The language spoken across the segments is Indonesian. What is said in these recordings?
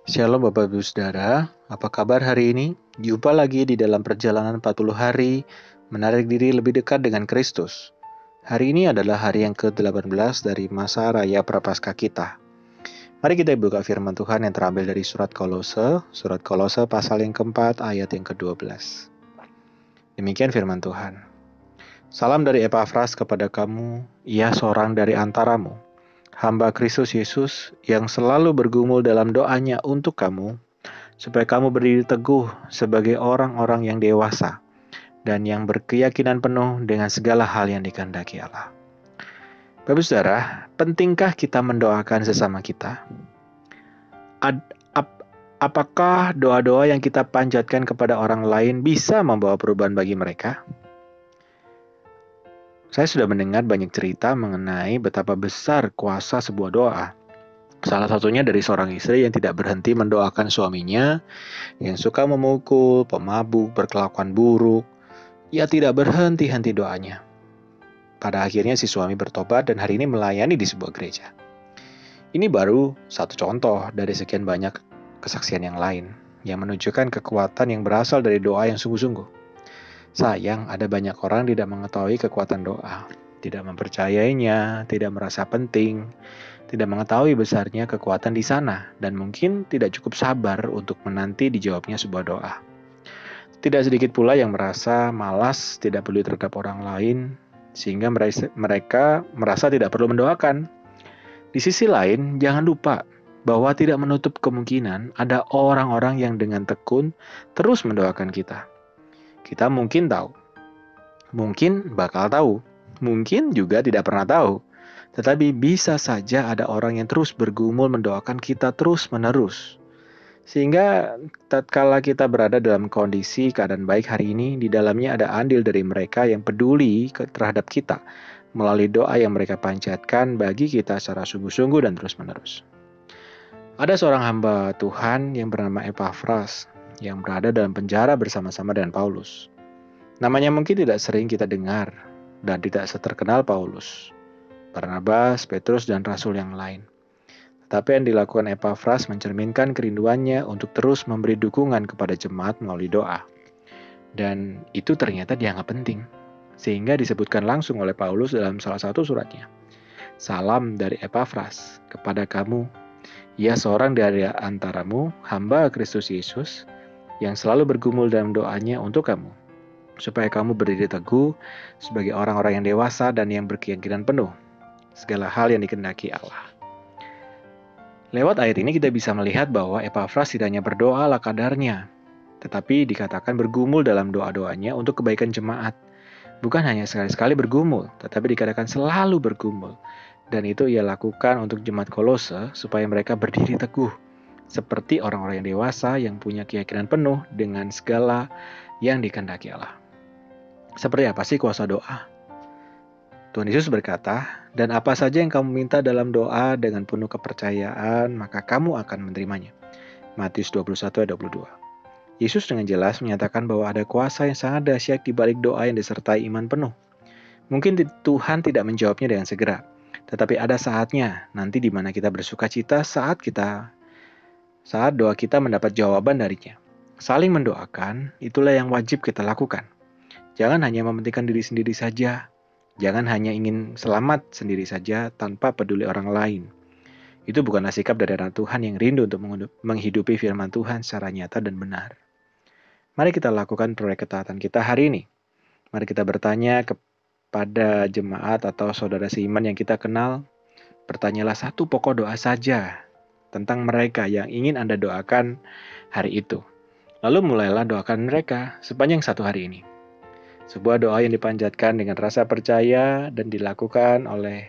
Shalom Bapak Ibu Saudara, apa kabar hari ini? Jumpa lagi di dalam perjalanan 40 hari, menarik diri lebih dekat dengan Kristus. Hari ini adalah hari yang ke-18 dari masa Raya Prapaskah kita. Mari kita buka firman Tuhan yang terambil dari surat Kolose pasal yang keempat ayat yang ke-12. Demikian firman Tuhan. Salam dari Epafras kepada kamu, ia seorang dari antaramu, hamba Kristus Yesus yang selalu bergumul dalam doanya untuk kamu, supaya kamu berdiri teguh sebagai orang-orang yang dewasa dan yang berkeyakinan penuh dengan segala hal yang dikehendaki Allah. Bapak Saudara, pentingkah kita mendoakan sesama kita? Apakah doa-doa yang kita panjatkan kepada orang lain bisa membawa perubahan bagi mereka? Saya sudah mendengar banyak cerita mengenai betapa besar kuasa sebuah doa. Salah satunya dari seorang istri yang tidak berhenti mendoakan suaminya yang suka memukul, pemabuk, berkelakuan buruk. Ia tidak berhenti-henti doanya. Pada akhirnya si suami bertobat dan hari ini melayani di sebuah gereja. Ini baru satu contoh dari sekian banyak kesaksian yang lain yang menunjukkan kekuatan yang berasal dari doa yang sungguh-sungguh. Sayang, ada banyak orang tidak mengetahui kekuatan doa, tidak mempercayainya, tidak merasa penting, tidak mengetahui besarnya kekuatan di sana, dan mungkin tidak cukup sabar untuk menanti dijawabnya sebuah doa. Tidak sedikit pula yang merasa malas, tidak peduli terhadap orang lain, sehingga mereka merasa tidak perlu mendoakan. Di sisi lain, jangan lupa bahwa tidak menutup kemungkinan ada orang-orang yang dengan tekun terus mendoakan kita. Kita mungkin tahu, mungkin bakal tahu, mungkin juga tidak pernah tahu. Tetapi bisa saja ada orang yang terus bergumul mendoakan kita terus-menerus. Sehingga tatkala kita berada dalam kondisi keadaan baik hari ini, di dalamnya ada andil dari mereka yang peduli terhadap kita melalui doa yang mereka panjatkan bagi kita secara sungguh-sungguh dan terus-menerus. Ada seorang hamba Tuhan yang bernama Epafras yang berada dalam penjara bersama-sama dengan Paulus. Namanya mungkin tidak sering kita dengar dan tidak seterkenal Paulus, Barnabas, Petrus, dan rasul yang lain. Tetapi yang dilakukan Epafras mencerminkan kerinduannya untuk terus memberi dukungan kepada jemaat melalui doa. Dan itu ternyata dianggap penting, sehingga disebutkan langsung oleh Paulus dalam salah satu suratnya. Salam dari Epafras kepada kamu, ia seorang dari antaramu, hamba Kristus Yesus, yang selalu bergumul dalam doanya untuk kamu, supaya kamu berdiri teguh sebagai orang-orang yang dewasa dan yang berkeyakinan penuh, segala hal yang dikehendaki Allah. Lewat ayat ini kita bisa melihat bahwa Epafras tidak hanya berdoa ala kadarnya, tetapi dikatakan bergumul dalam doa-doanya untuk kebaikan jemaat. Bukan hanya sekali-sekali bergumul, tetapi dikatakan selalu bergumul. Dan itu ia lakukan untuk jemaat Kolose supaya mereka berdiri teguh, seperti orang-orang yang dewasa yang punya keyakinan penuh dengan segala yang dikehendaki Allah. Seperti apa sih kuasa doa? Tuhan Yesus berkata, dan apa saja yang kamu minta dalam doa dengan penuh kepercayaan, maka kamu akan menerimanya. Matius 21 ayat 22. Yesus dengan jelas menyatakan bahwa ada kuasa yang sangat dahsyat di balik doa yang disertai iman penuh. Mungkin Tuhan tidak menjawabnya dengan segera, tetapi ada saatnya nanti di mana kita bersuka cita saat doa kita mendapat jawaban darinya. Saling mendoakan, itulah yang wajib kita lakukan. Jangan hanya mementingkan diri sendiri saja. Jangan hanya ingin selamat sendiri saja tanpa peduli orang lain. Itu bukanlah sikap dari anak Tuhan yang rindu untuk menghidupi firman Tuhan secara nyata dan benar. Mari kita lakukan proyek ketaatan kita hari ini. Mari kita bertanya pada jemaat atau saudara seiman yang kita kenal, bertanyalah satu pokok doa saja tentang mereka yang ingin Anda doakan hari itu. Lalu mulailah doakan mereka sepanjang satu hari ini. Sebuah doa yang dipanjatkan dengan rasa percaya dan dilakukan oleh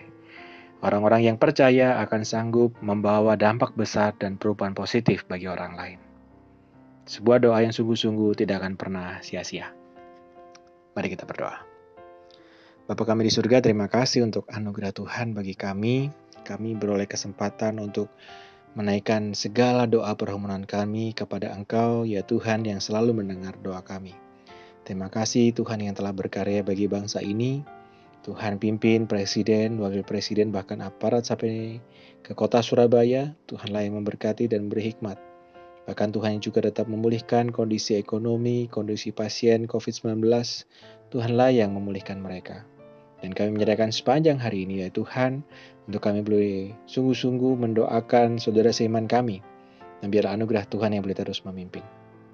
orang-orang yang percaya akan sanggup membawa dampak besar dan perubahan positif bagi orang lain. Sebuah doa yang sungguh-sungguh tidak akan pernah sia-sia. Mari kita berdoa. Bapa kami di surga, terima kasih untuk anugerah Tuhan bagi kami. Kami beroleh kesempatan untuk menaikkan segala doa permohonan kami kepada Engkau, ya Tuhan yang selalu mendengar doa kami. Terima kasih Tuhan yang telah berkarya bagi bangsa ini. Tuhan pimpin presiden, wakil presiden, bahkan aparat sampai ke kota Surabaya. Tuhanlah yang memberkati dan beri hikmat. Bahkan Tuhan juga tetap memulihkan kondisi ekonomi, kondisi pasien COVID-19. Tuhanlah yang memulihkan mereka. Dan kami menyerahkan sepanjang hari ini ya Tuhan, untuk kami boleh sungguh-sungguh mendoakan saudara seiman kami. Dan biarlah anugerah Tuhan yang boleh terus memimpin.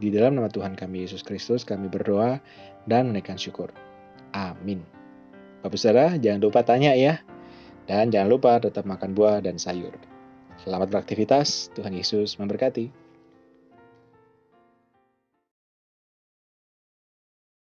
Di dalam nama Tuhan kami Yesus Kristus kami berdoa dan menaikkan syukur. Amin. Bapak saudara, jangan lupa tanya ya. Dan jangan lupa tetap makan buah dan sayur. Selamat beraktivitas, Tuhan Yesus memberkati.